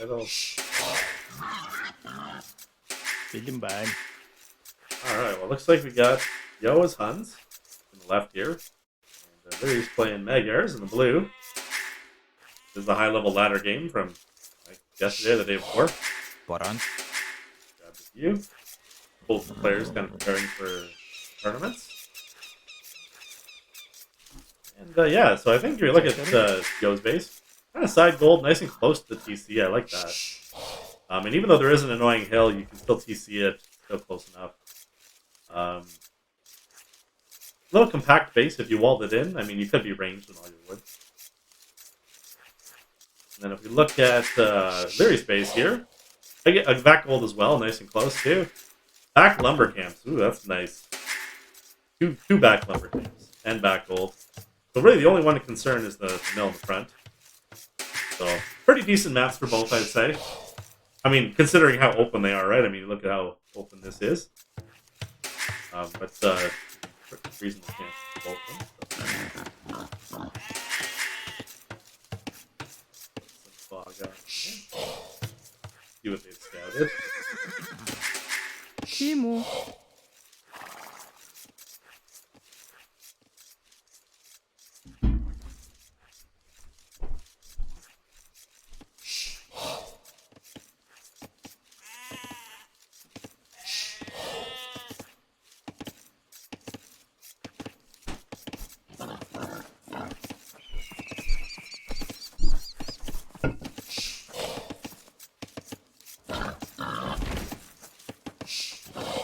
title. Alright, well, looks like we got Yo as Huns in the left here. And Lierey's playing Magyars in the blue. This is the high-level ladder game from yesterday or the day before. Baran. Grab the view. Both the players kind of preparing for tournaments. And yeah, so I think you look at Yo's base. Kind of side gold, nice and close to the TC. I like that. And even though there is an annoying hill, you can still TC it. Still close enough. Little compact base if you walled it in. I mean, you could be ranged in all your wood. And then if we look at Lierey's base here, I get a back gold as well, nice and close too. Back lumber camps. Ooh, that's nice. Two back lumber camps and back gold. So really the only one to concern is the mill in the front. So pretty decent maps for both, I'd say. I mean, considering how open they are, right? I mean, look at how open this is. But reasonable chance for both of them. So. Some fog out here. See what they've scouted. Timo.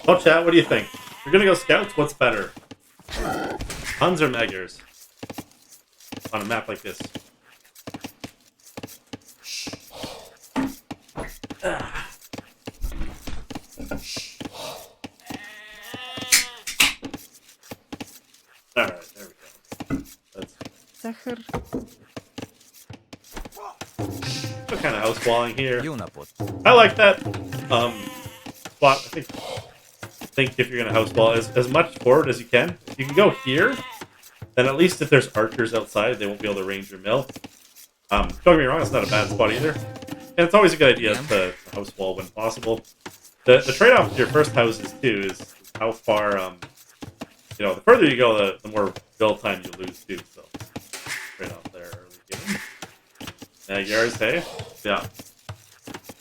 Oh, chat, what do you think? If you're gonna go scouts, what's better? Huns or Magyars? On a map like this. Alright, there we go. That's Zachar. what kind of house walling here. Junapot. I like that. Spot. I think if you're gonna house wall as much forward as you can. If you can go here, then at least if there's archers outside, they won't be able to range your mill. Don't get me wrong, it's not a bad spot either. And it's always a good idea to house wall when possible. The trade-off with your first houses too is how far you know, the further you go, the more build time you lose too. So right off there early game. Magyars, hey? Yeah.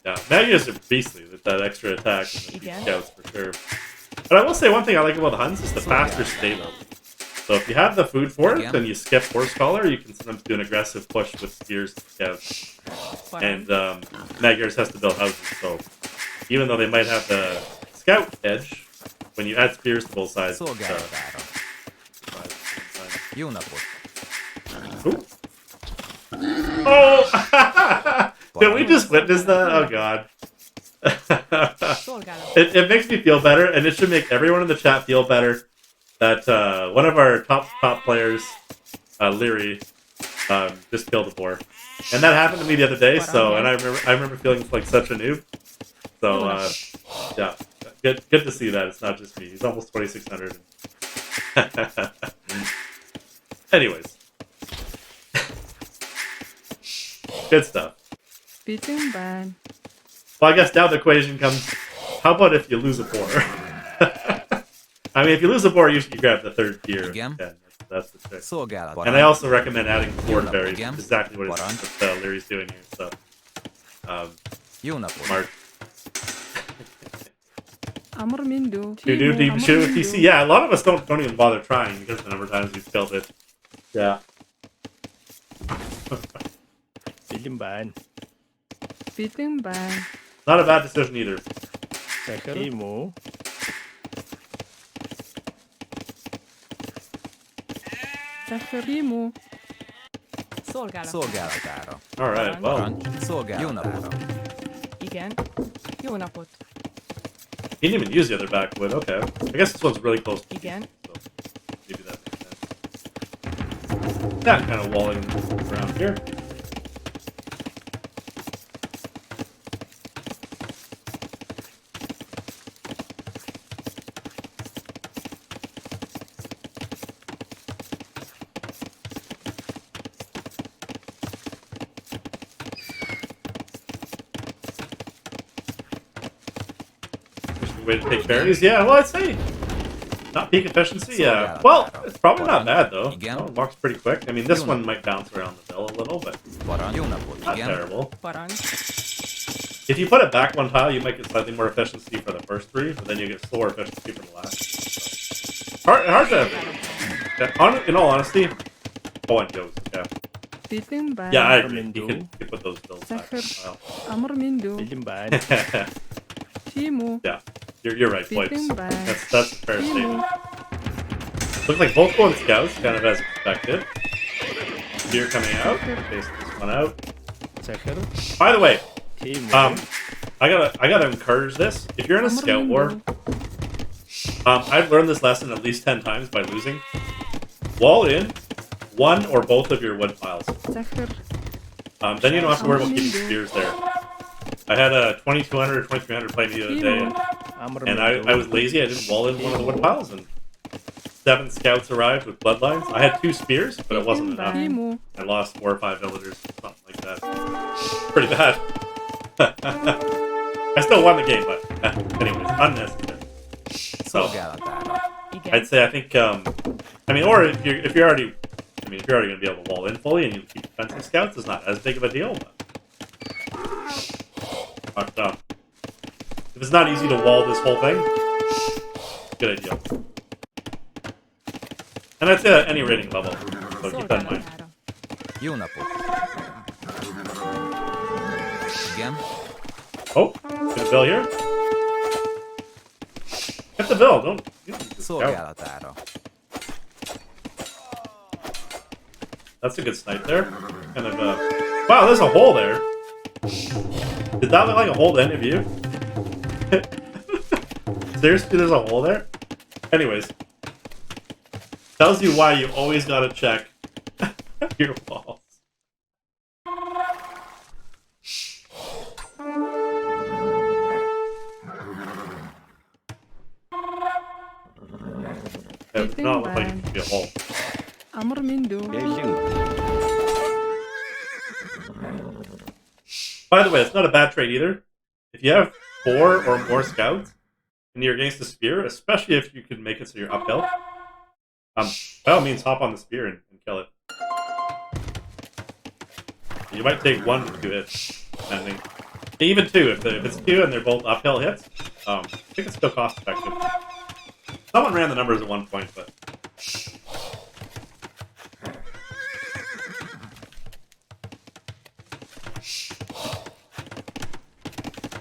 Yeah, Magyars are beastly with that extra attack and the scouts for sure. But I will say one thing I like about the Huns is the faster stable. So if you have the food for it, then you skip horse collar, you can sometimes do an aggressive push with spears and scouts. And Magyars has to build houses, so even though they might have the scout edge, when you add spears to both sides, Ooh. Oh! Did we just witness that? Oh god. It makes me feel better, and it should make everyone in the chat feel better that one of our top players, Liereyy, just killed a boar. And that happened to me the other day, so and I remember feeling like such a noob. So yeah. Good to see that. It's not just me. He's almost 2,600. Anyways. Good stuff. Beating ban. Well, I guess now the equation comes, how about if you lose a boar? I mean, if you lose a boar, usually you grab the third gear. Again? Yeah, that's the trick. Szolgálat. And I also recommend adding the berries. Again? Exactly what Lierey's doing here. So, Junapot. smart. Amor Mindu. You do shoot with TC. Yeah, a lot of us don't even bother trying because of the number of times we've killed it. Yeah. Beating ban. Not a bad decision either. Timo. Timo. Szolgálatára. Alright, well. Szolgálatára. Igen. Jó napot. He didn't even use the other backwood. Okay. I guess this one's really close to Igen. so maybe that makes sense. That kind of walling around here. Good way to take berries? Yeah, well, I'd say not peak efficiency. Yeah, well, it's probably not bad though. Oh, it walks pretty quick. I mean, this one might bounce around the bill a little, but not terrible. Баран. If you put it back one tile, you might get slightly more efficiency for the first three, but then you get slower efficiency for the last. So, hard to. Yeah, in all honesty, and Joe's. Yeah. Питэн байн. Yeah, I agree. You can put those bills back. Захар. Амар минду. Бэлэн байна. Тийм үү? Yeah, you're right, Poipes. Питэн байн. That's a fair statement. Looks like both going scouts, kind of as expected. Deer coming out. Face this one out. Захар. By the way, Тийм. I gotta encourage this. If you're in a scout war, I've learned this lesson at least 10 times by losing. Wall in one or both of your wood piles. Захар. Then you don't have to worry about keeping spears there. I had a 2200 or 2300 play the other day, and I was lazy. I didn't wall in one of the wood piles, and 7 scouts arrived with bloodlines. I had 2 spears, but it wasn't enough. Тийм үү? I lost 4 or 5 villagers, something like that. Pretty bad. I still won the game, but anyways, unnecessary. So I'd say I think I mean, or if you're already gonna be able to wall in fully and you keep defensive scouts, it's not as big of a deal. But if it's not easy to wall this whole thing, good idea. And I'd say at any rating level, so keep that in mind. Again? Oh, get a bill here. Get the bill. Don't. You don't need to scout. Szolgálatára. That's a good snipe there. Kind of. Wow, there's a hole there. Did that look like a hole to any of you? Seriously, there's a hole there. Anyways, tells you why you always gotta check your walls. It does not look like it could be a hole. Амар минду. By the way, it's not a bad trade either. If you have 4 or more scouts and you're against the spear, especially if you can make it so you're uphill, by all means hop on the spear and kill it. You might take 1 to 2 hits, depending. Even 2, if it's 2 and they're both uphill hits, I think it's still cost effective. Someone ran the numbers at one point, but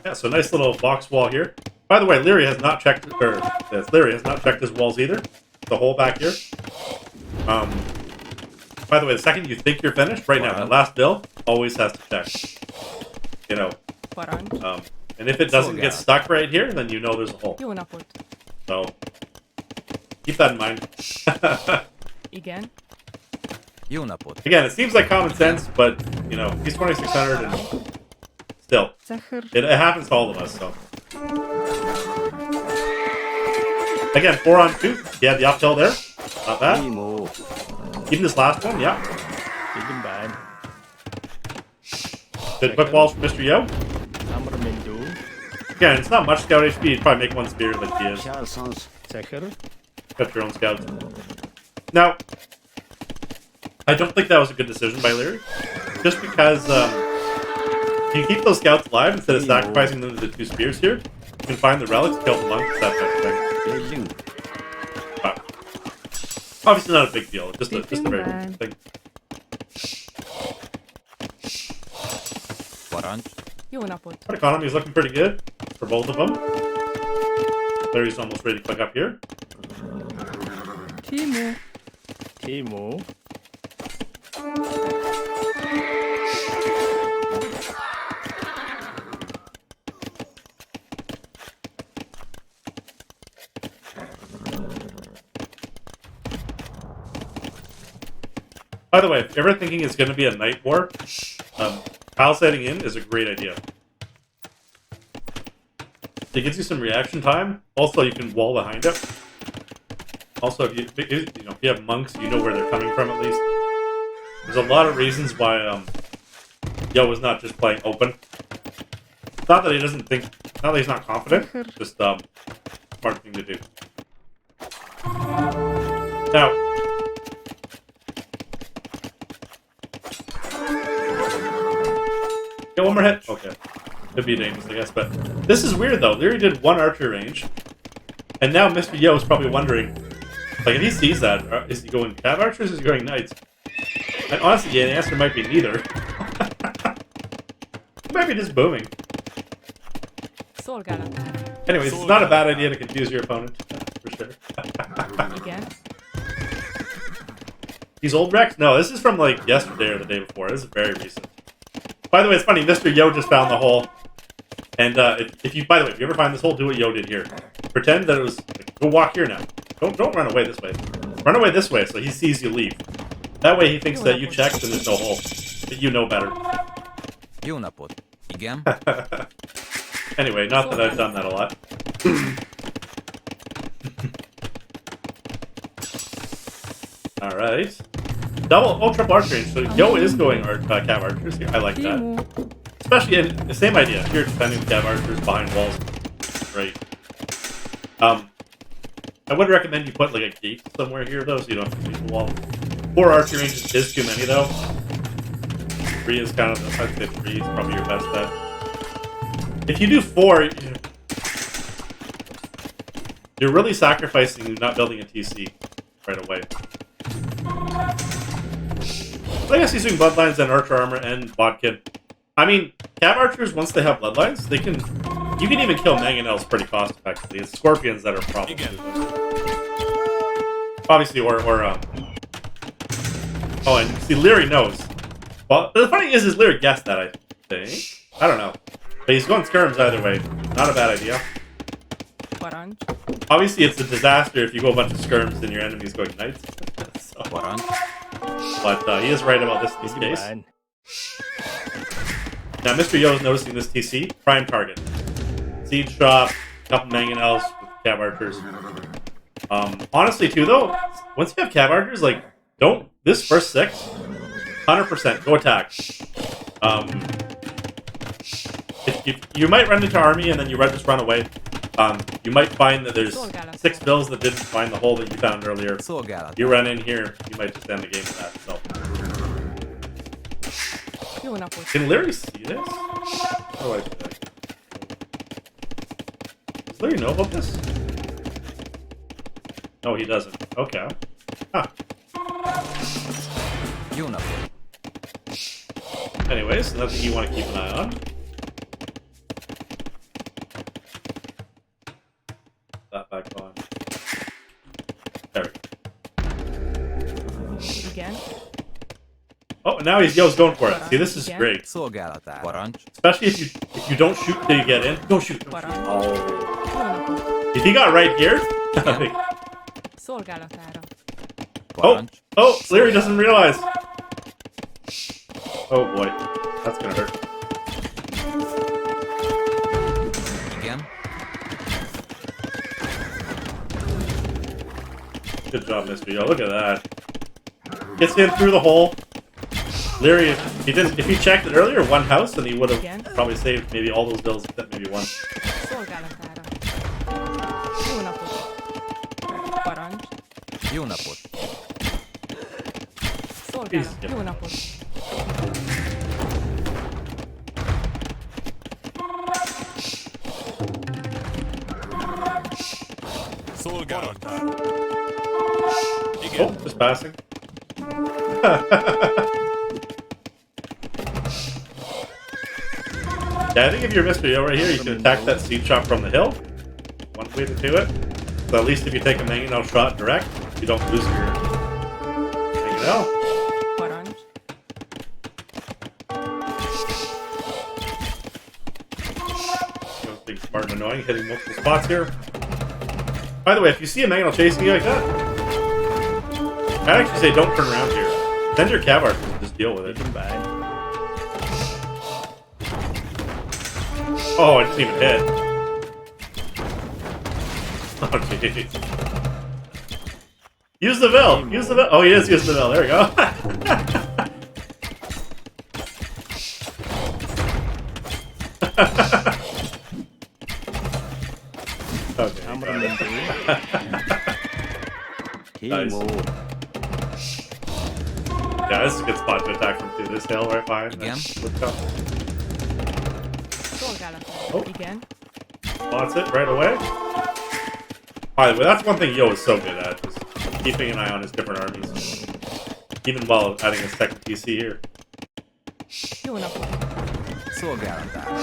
yeah, so nice little box wall here. By the way, Liereyy has not checked, Liereyy has not checked his walls either. The hole back here. By the way, the second you think you're finished, right now, that last bill always has to check. You know. And if it doesn't get stuck right here, then you know there's a hole. So keep that in mind. Igen. Again, it seems like common sense, but you know, he's 2600 and still, Захар. it happens to all of us. So again, 4 on 2. He had the uphill there. Not bad. Even this last one, yeah. Bэлэн байна. Good quick walls from MrYo. Амар минду. Again, it's not much scout HP. You'd probably make 1 spear like he is. Захар. Got your own scouts. Now, I don't think that was a good decision by Liereyy. Just because you keep those scouts alive instead of sacrificing them to the 2 spears here. You can find the relics, kill the monks, that type of thing. But obviously not a big deal. Just a very good thing. Our economy is looking pretty good for both of them. Lierey's almost ready to click up here. Тийм үү? Тийм үү? By the way, if you're ever thinking it's going to be a night war, palisading in is a great idea. It gives you some reaction time. Also, you can wall behind it. Also, if you have monks, you know where they're coming from at least. There's a lot of reasons why Yo is not just playing open. Not that he doesn't think, not that he's not confident, just smart thing to do. Now, get one more hit. Okay, could be dangerous, I guess. But this is weird though. Liereyy did one archer range, and now MrYo is probably wondering, like, if he sees that, is he going cav archers or is he going knights? And honestly, yeah, the answer might be neither. He might be just booming. Anyways, it's not a bad idea to confuse your opponent, for sure. Again. These old wrecks? No, this is from like yesterday or the day before. This is very recent. By the way, it's funny, MrYo just found the hole. And if you, by the way, if you ever find this hole, do what Yo did here. Pretend that it was, like, go walk here now. Don't run away this way. Run away this way so he sees you leave. That way he thinks that you checked and there's no hole. But you know better. Igen. Anyway, not that I've done that a lot. Alright. Double, triple archer range. So Yo is going cav archers here. I like that. Especially in the same idea. Here, defending cav archers behind walls. Right. I would recommend you put like a gate somewhere here though, so you don't have to leave the wall. 4 archer ranges is too many though. 3 is kind of, I'd say 3 is probably your best bet. If you do 4, you're really sacrificing not building a TC right away. But I guess he's doing bloodlines and archer armor and bot kit. I mean, cav archers, once they have bloodlines, they can, you can even kill mangonels pretty cost effectively. It's scorpions that are problems. Obviously, or oh, and see, Liereyy knows. Well, the funny is Liereyy guessed that, I think. I don't know. But he's going skirms either way. Not a bad idea. Obviously, it's a disaster if you go a bunch of skirms and your enemy's going knights. So, but he is right about this in this case. Now, MrYo is noticing this TC. Prime target. Siege shop, couple mangonels with cav archers. Honestly, too, though, once you have cav archers, like, don't, this first 6, 100%, go attack. If you might run into army and then you just run away. You might find that there's 6 bills that didn't find the hole that you found earlier. You run in here, you might just end the game with that. So, can Liereyy see this? How do I do that? Does Liereyy know about this? No, he doesn't. Okay. Huh. Anyways, nothing you want to keep an eye on. That back on. There we go. Again. Oh, now Yo's going for it. See, this is great. Especially if you don't shoot till you get in. Don't shoot. Don't shoot. Oh. If he got right here. Oh, Liereyy doesn't realize. Oh boy, that's gonna hurt. Again. Good job, MrYo. Look at that. Gets him through the hole. Liereyy, if he checked it earlier, one house, then he would have probably saved maybe all those bills except maybe one. Oh, just passing. Yeah, I think if you're MrYo right here, you can attack that seed shot from the hill. One way to do it. So at least if you take a mangonel shot direct, you don't lose your mangonel. Being smart and annoying, hitting multiple spots here. By the way, if you see a mangonel chasing you like that, I'd actually say don't turn around here. Send your cav archers and just deal with it. Oh, I didn't even hit. Oh, jeez. Use the Vil! Use the Vil! Oh, he is using the Vil. There we go. Timo. Yeah, this is a good spot to attack from too. This hill right behind. Again? Look up. Szolgálatára. Oh. Igen. Spots it right away. By the way, that's one thing Yo is so good at, is keeping an eye on his different armies. Even while adding his second PC here. Jó napot. Szolgálatára.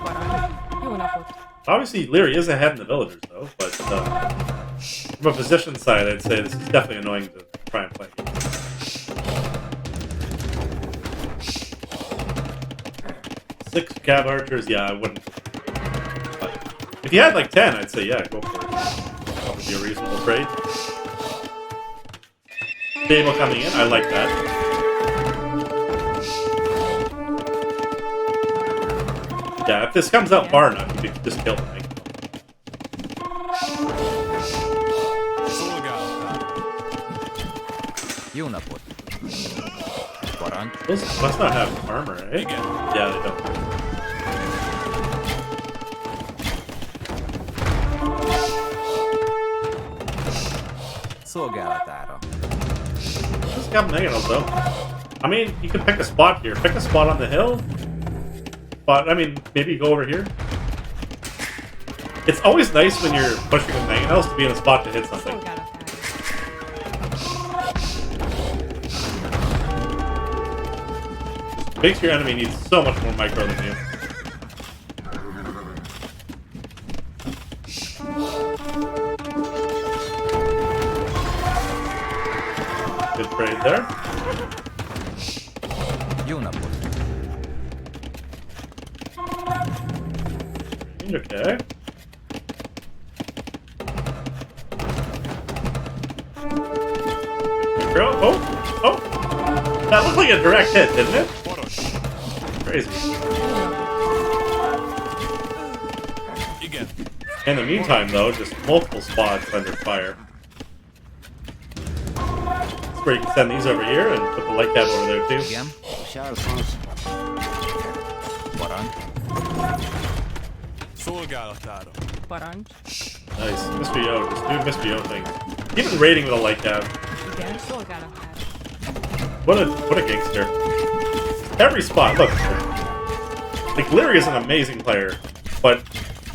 Parancs. Jó napot. Obviously, Liereyy is ahead in the villagers, though, but from a position side, I'd say this is definitely annoying to try and play. 6 cab archers, yeah, I wouldn't. But if you had like 10, I'd say, yeah, go for it. That would be a reasonable trade. Stable coming in, I like that. Yeah, if this comes out far enough, you could just kill the thing. Jó napot. Parancs. Those must not have armor, eh? Yeah, they don't. Szolgálatára. Just got Meganos, though. I mean, you can pick a spot here. Pick a spot on the hill. But, I mean, maybe go over here. It's always nice when you're pushing with Meganos to be in a spot to hit something. Szolgálatára. Makes your enemy need so much more micro than you. Good trade there. Jó napot. Okay. Girl, oh! That looked like a direct hit, didn't it? Crazy. In the meantime, though, just multiple spots under fire. That's where you can send these over here and put the light cab over there, too. Igen. Parancs. Szolgálatára. Parancs. Nice. MrYo, just do MrYo things. Even raiding with a light cab. Igen. Szolgálatára. What a gangster. Every spot, look. Like, Liereyy is an amazing player, but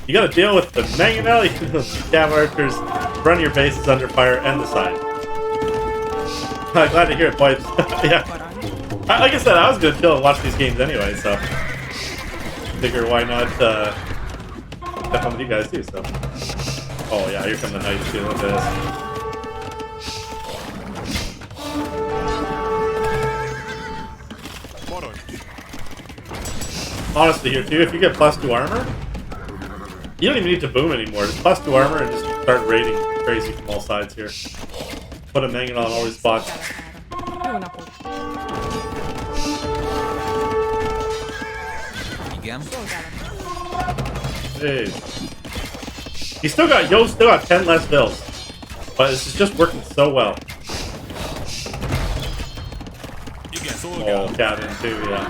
you gotta deal with the mangonel, the cab archers, run your bases under fire, and the side. Glad to hear it, boys. Yeah. Like I said, I was gonna chill and watch these games anyway, so figure why not step on with you guys too, so. Oh yeah, here come the knights too, look at this. Honestly, here too, if you get +2 armor, you don't even need to boom anymore. Just +2 armor and just start raiding crazy from all sides here. Put a mangon on all these spots. Jó napot. Igen. Szolgálatára. Jeez. Yo still got 10 less bills. But this is just working so well. Igen, Oh, szolgálat. cat in too, yeah.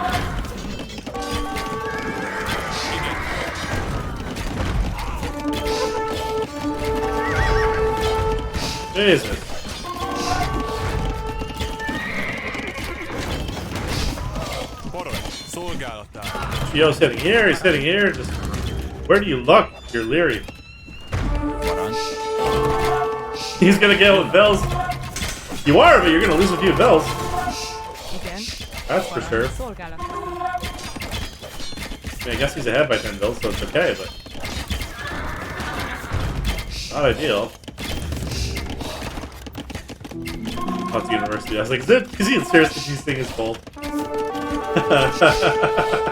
Jesus. Parancs. Szolgálatára. Yo's hitting here, he's hitting here. Just where do you look? You're Liereyy. Parancs. He's gonna get with bills. You are, but you're gonna lose a few bills. Igen. That's for sure. Szolgálatára. I mean, I guess he's ahead by 10 bills, so it's okay, but not ideal. Huns University. I was like, is he serious if he's seeing his gold?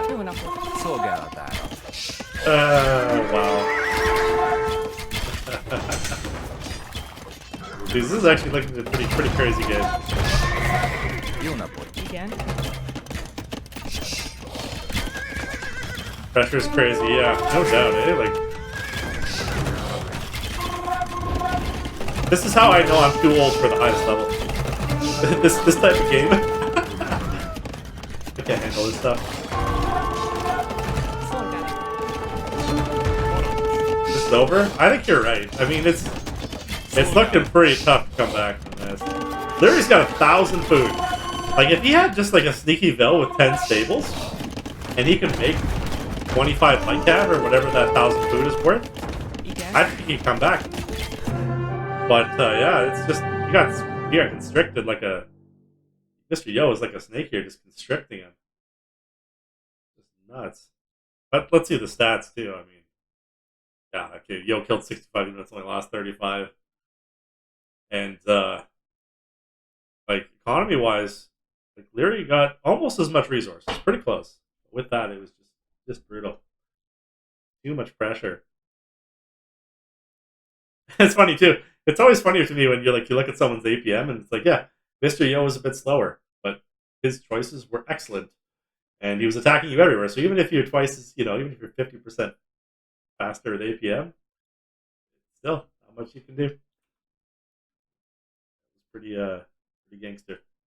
Jó napot. Szolgálatára. Wow. Jeez, this is actually looking like a pretty crazy game. Jó napot. Igen. Pressure's crazy, yeah, no doubt, eh? Like, this is how I know I'm too old for the highest level. this type of game. I can't handle this stuff. Szolgálatára. is over. I think you're right. I mean, it's looking pretty tough to come back from this. Lierey's got 1,000 food. Like, if he had just like a sneaky Vil with 10 stables, and he could make 25 fight cat or whatever that 1,000 food is worth, Igen. I think he'd come back. But yeah, it's just you got constricted like a MrYo is like a snake here, just constricting him. Just nuts. But let's see the stats too. I mean, yeah, okay, Yo killed 65 units, only lost 35, and like economy wise, like Liereyy got almost as much resources, pretty close. With that, it was just brutal. Too much pressure. It's funny too. It's always funnier to me when you look at someone's APM and it's like, yeah, MrYo was a bit slower, but his choices were excellent, and he was attacking you everywhere. So even if you're twice as, even if you're 50% faster with APM, still not much you can do. It's pretty gangster.